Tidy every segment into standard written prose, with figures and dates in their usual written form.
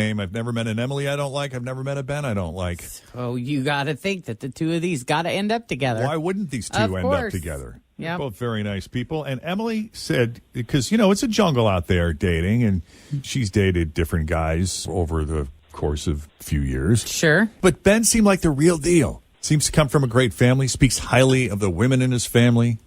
I've never met an Emily I don't like. I've never met a Ben I don't like. Oh, you got to think that the two of these got to end up together. Why wouldn't these two end up together? They're both very nice people. And Emily said, because, it's a jungle out there dating, and she's dated different guys over the course of a few years. Sure. But Ben seemed like the real deal. Seems to come from a great family, speaks highly of the women in his family.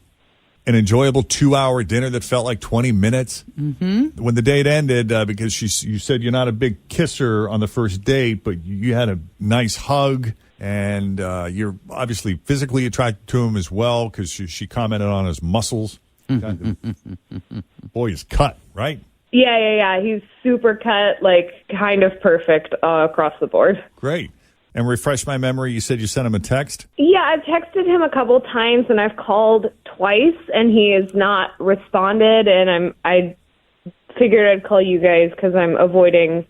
An enjoyable 2-hour dinner that felt like 20 minutes. Mm-hmm. When the date ended, because you said you're not a big kisser on the first date, but you had a nice hug, and you're obviously physically attracted to him as well, because she commented on his muscles. Boy, he's cut, right? Yeah. He's super cut, kind of perfect across the board. Great. And refresh my memory, you said you sent him a text? Yeah, I've texted him a couple times, and I've called twice, and he has not responded, and I figured I'd call you guys because I'm avoiding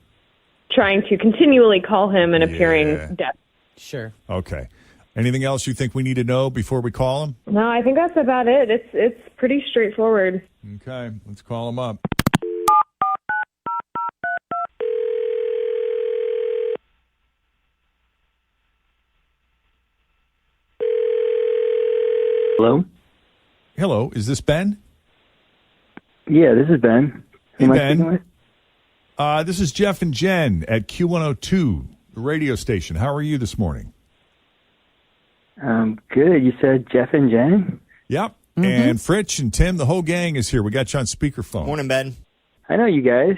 trying to continually call him and appearing deaf. Sure. Okay. Anything else you think we need to know before we call him? No, I think that's about it. It's pretty straightforward. Okay, let's call him up. Hello? Hello, is this Ben? Yeah, this is Ben. Hey, Who am I Ben. speaking with? This is Jeff and Jen at Q102, the radio station. How are you this morning? Good. You said Jeff and Jen? Yep. Mm-hmm. And Fritch and Tim, the whole gang is here. We got you on speakerphone. Morning, Ben. I know you guys.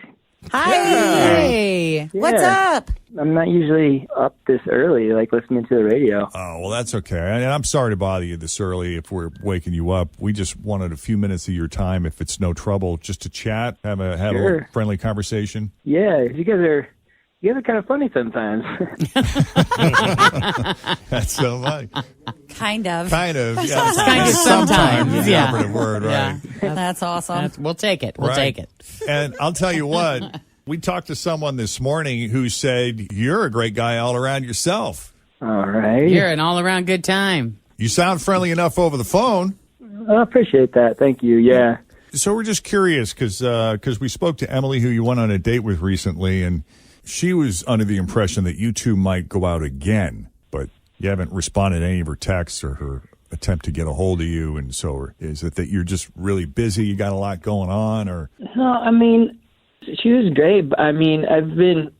Hi. Hey. Yeah. What's up? I'm not usually up this early, listening to the radio. Oh, well, that's okay. And I'm sorry to bother you this early if we're waking you up. We just wanted a few minutes of your time, if it's no trouble, just to chat, have a little friendly conversation. Yeah, you guys are kind of funny sometimes. That's so funny. Kind of. Kind of. Yeah. Kind of sometimes. Is the operative word, right? Yeah. That's awesome. We'll take it. We'll take it. And I'll tell you what, we talked to someone this morning who said, you're a great guy all around yourself. All right. You're an all-around good time. You sound friendly enough over the phone. I appreciate that. Thank you. Yeah. So we're just curious because we spoke to Emily, who you went on a date with recently, and she was under the impression that you two might go out again, but you haven't responded to any of her texts or her attempt to get a hold of you. And so is it that you're just really busy, you got a lot going on, or? No, I mean, she was great. But, I mean, I've been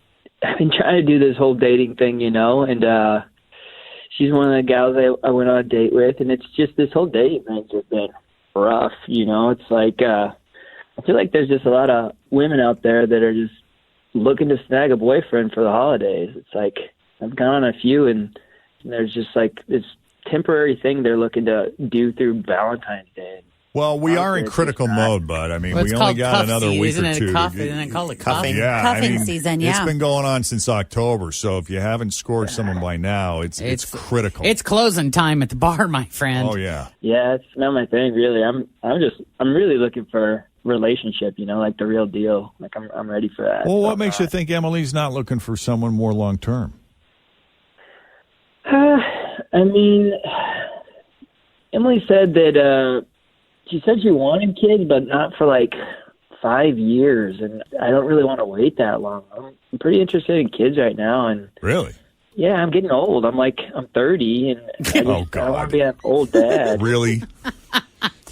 trying to do this whole dating thing, and she's one of the gals I went on a date with, and it's just this whole dating thing's just been rough, It's like I feel like there's just a lot of women out there that are just looking to snag a boyfriend for the holidays. It's like I've gone on a few, and there's just like this temporary thing they're looking to do through Valentine's Day. Well, we are in critical mode, bud. I mean, we only got another week isn't or it two. Isn't it called a cuffing? Yeah, Cuffing season, yeah. It's been going on since October, so if you haven't scored someone by now, it's critical. It's closing time at the bar, my friend. Oh, yeah. Yeah, it's not my thing, really. I'm really looking for relationship, like the real deal. Like I'm ready for that. Well, what makes you think Emily's not looking for someone more long term? I mean, Emily said that she said she wanted kids, but not for 5 years, and I don't really want to wait that long. I'm pretty interested in kids right now, and really, yeah, I'm getting old. I'm 30, and I want to be an old dad. Really?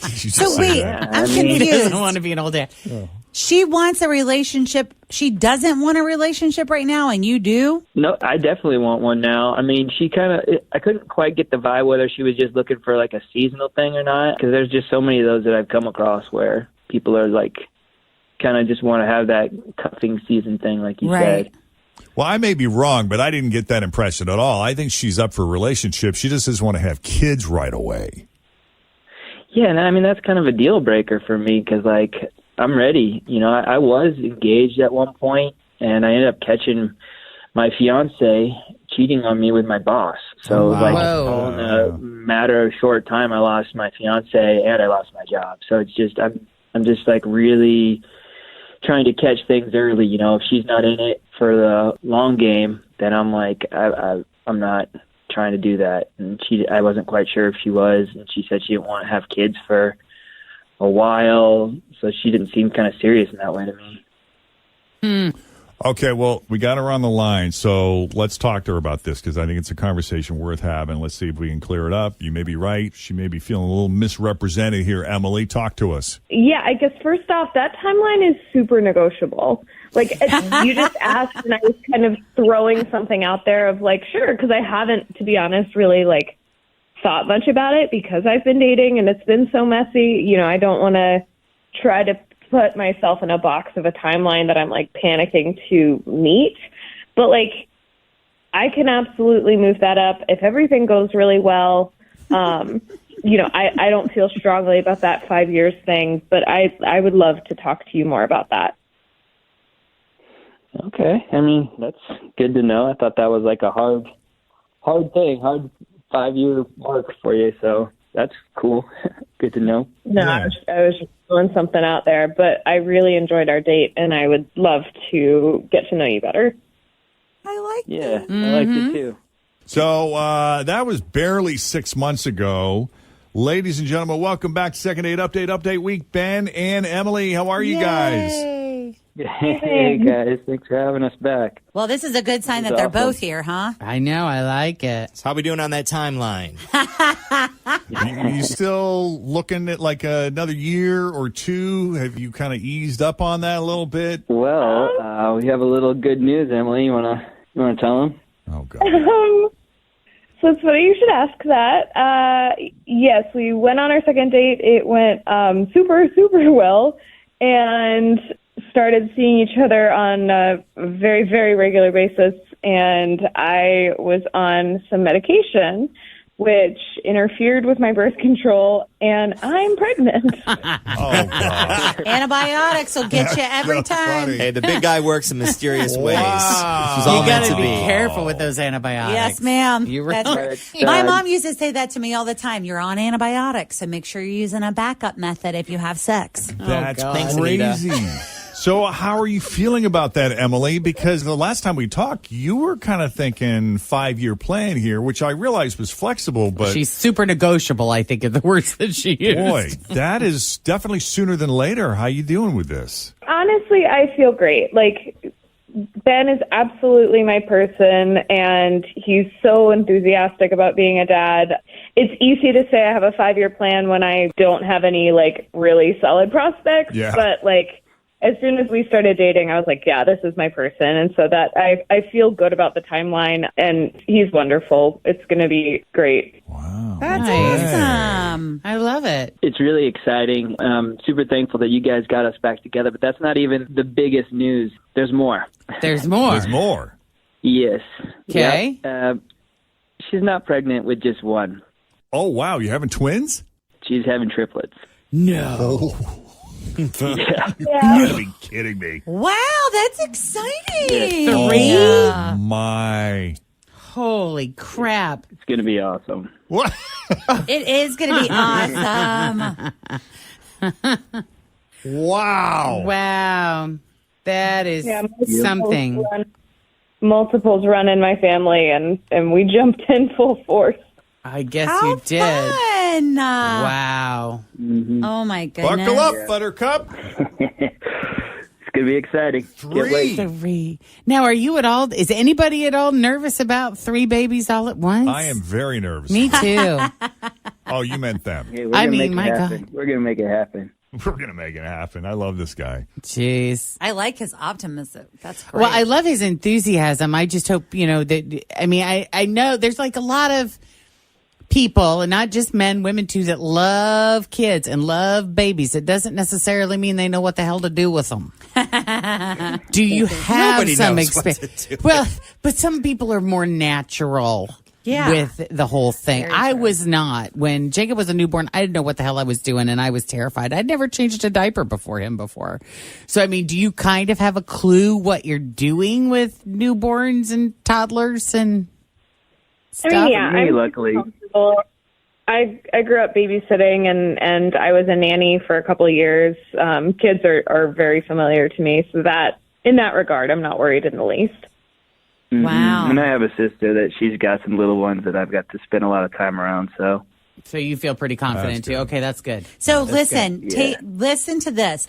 So wait, I'm confused. He doesn't want to be an old dad. Oh. She wants a relationship. She doesn't want a relationship right now, and you do? No, I definitely want one now. I mean, I couldn't quite get the vibe whether she was just looking for a seasonal thing or not, because there's just so many of those that I've come across where people are kind of just want to have that cuffing season thing, like you said. Well, I may be wrong, but I didn't get that impression at all. I think she's up for a relationship. She just doesn't want to have kids right away. Yeah, and I mean, that's kind of a deal breaker for me because, I'm ready. I was engaged at one point, and I ended up catching my fiance cheating on me with my boss. So, all in a matter of short time, I lost my fiance and I lost my job. So it's just, I'm just really trying to catch things early. If she's not in it for the long game, then I'm I'm not trying to do that. And I wasn't quite sure if she was, and she said she didn't want to have kids for a while, so she didn't seem kind of serious in that way to me. Okay, well, we got her on the line, so let's talk to her about this because I think it's a conversation worth having. Let's see if we can clear it up. You may be right. She may be feeling a little misrepresented here. Emily, talk to us. Yeah, I guess first off, that timeline is super negotiable. Like, you just asked, and I was kind of throwing something out there of like, sure, because I haven't, to be honest, really like thought much about it because I've been dating and it's been so messy. You know, I don't want to try to put myself in a box of a timeline that I'm like panicking to meet. But like, I can absolutely move that up if everything goes really well. You know, I don't feel strongly about that 5 years thing, but I would love to talk to you more about that. Okay. I mean, that's good to know. I thought that was like a hard 5-year mark for you. So that's cool. Good to know. No, Yeah. I was just throwing something out there, but I really enjoyed our date, and I would love to get to know you better. I like Yeah, I liked it too. So that was barely 6 months ago. Ladies and gentlemen, welcome back to Second Date Update Week. Ben and Emily, how are you guys? Yay. Hey, guys. Thanks for having us back. Well, this is a good sign that That's they're awesome. both here, huh? I know. I like it. So how we doing on that timeline? You still looking at like another year or two? Have you kind of eased up on that a little bit? Well, we have a little good news, Emily. You wanna tell them? Oh, God. So it's funny you should ask that. Yes, we went on our second date. It went super, super well, and started seeing each other on a very, very regular basis. And I was on some medication, which interfered with my birth control, and I'm pregnant. Oh, God. Antibiotics will get you every That's time. funny. Hey, the big guy works in mysterious ways. Wow. This was all You meant got to to be be. careful with those antibiotics. Yes, ma'am. You That's really- right. My mom used to say that to me all the time. You're on antibiotics, so make sure you're using a backup method if you have sex. That's God. Thanks, Anita. crazy. So how are you feeling about that, Emily? Because the last time we talked, you were kind of thinking 5-year plan here, which I realized was flexible, but She's super negotiable, I think, are the words that she used. boy, that is definitely sooner than later. How you doing with this? Honestly, I feel great. Like, Ben is absolutely my person, and he's so enthusiastic about being a dad. It's easy to say I have a 5-year plan when I don't have any, like, really solid prospects. Yeah. But, like, as soon as we started dating, I was like, yeah, this is my person. And so that I feel good about the timeline, and he's wonderful. It's going to be great. Wow. That's Nice. awesome. I love it. It's really exciting. Super thankful that you guys got us back together, but that's not even the biggest news. There's more. There's more. There's more. Yes. Okay. Yep. She's not pregnant with just one. Oh, wow. You having twins? She's having triplets. No. You gotta be kidding me. Wow, that's exciting. Three? Oh, my. Holy crap. It's going to be awesome. What? It is going to be awesome. Wow. Wow. That is something. Multiples run in my family, and we jumped in full force. I guess How you did. fun. Wow. Oh, my goodness. Buckle up, Buttercup. It's going to be exciting. Can't wait. 3. Now, are you at all, is anybody at all nervous about 3 babies all at once? I am very nervous. Me too. Oh, you meant them. Hey, we're I gonna mean, make it my happen. God. We're going to make it happen. We're going to make it happen. I love this guy. Jeez. I like his optimism. That's great. Well, I love his enthusiasm. I just hope, that, I mean, I know there's like a lot of people, and not just men, women too, that love kids and love babies. It doesn't necessarily mean they know what the hell to do with them. Do you have Nobody some knows what experience? to do. Well, but some people are more natural. Yeah. With the whole thing. Very I true. was not. When Jacob was a newborn, I didn't know what the hell I was doing, and I was terrified. I'd never changed a diaper before him before. So, I mean, do you kind of have a clue what you're doing with newborns and toddlers and stuff? I mean, yeah, Me, I'm luckily. comfortable. I grew up babysitting, and I was a nanny for a couple of years. Kids are very familiar to me, so that in that regard, I'm not worried in the least. Wow. And I have a sister that she's got some little ones that I've got to spend a lot of time around. So So you feel pretty confident That's too. good. Okay, that's good. So listen, good. Yeah. listen to this.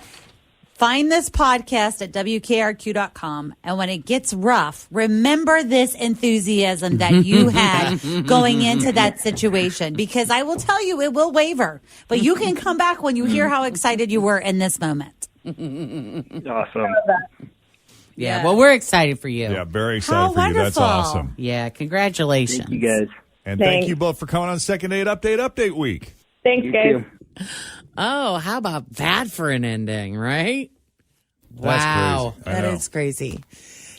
Find this podcast at WKRQ.com. And when it gets rough, remember this enthusiasm that you had going into that situation. Because I will tell you, it will waver. But you can come back when you hear how excited you were in this moment. Awesome. Yeah, well, we're excited for you. Yeah, very excited How for you. That's wonderful. awesome. Yeah, congratulations. Thank you guys. And thank Thanks. you both for coming on Second Date Update Week. Thanks, You guys. too. Oh, how about that for an ending, right? That's Wow, crazy. I that know. is crazy.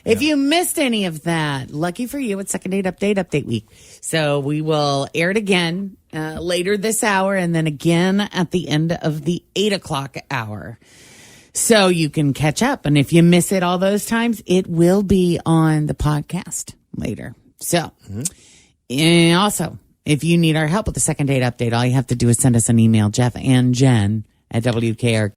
If you missed any of that, lucky for you, it's Second Date Update Week. So we will air it again later this hour and then again at the end of the 8 o'clock hour. So you can catch up. And if you miss it all those times, it will be on the podcast later. So, and also, if you need our help with the Second Date Update, all you have to do is send us an email, Jeff and Jen at WKR.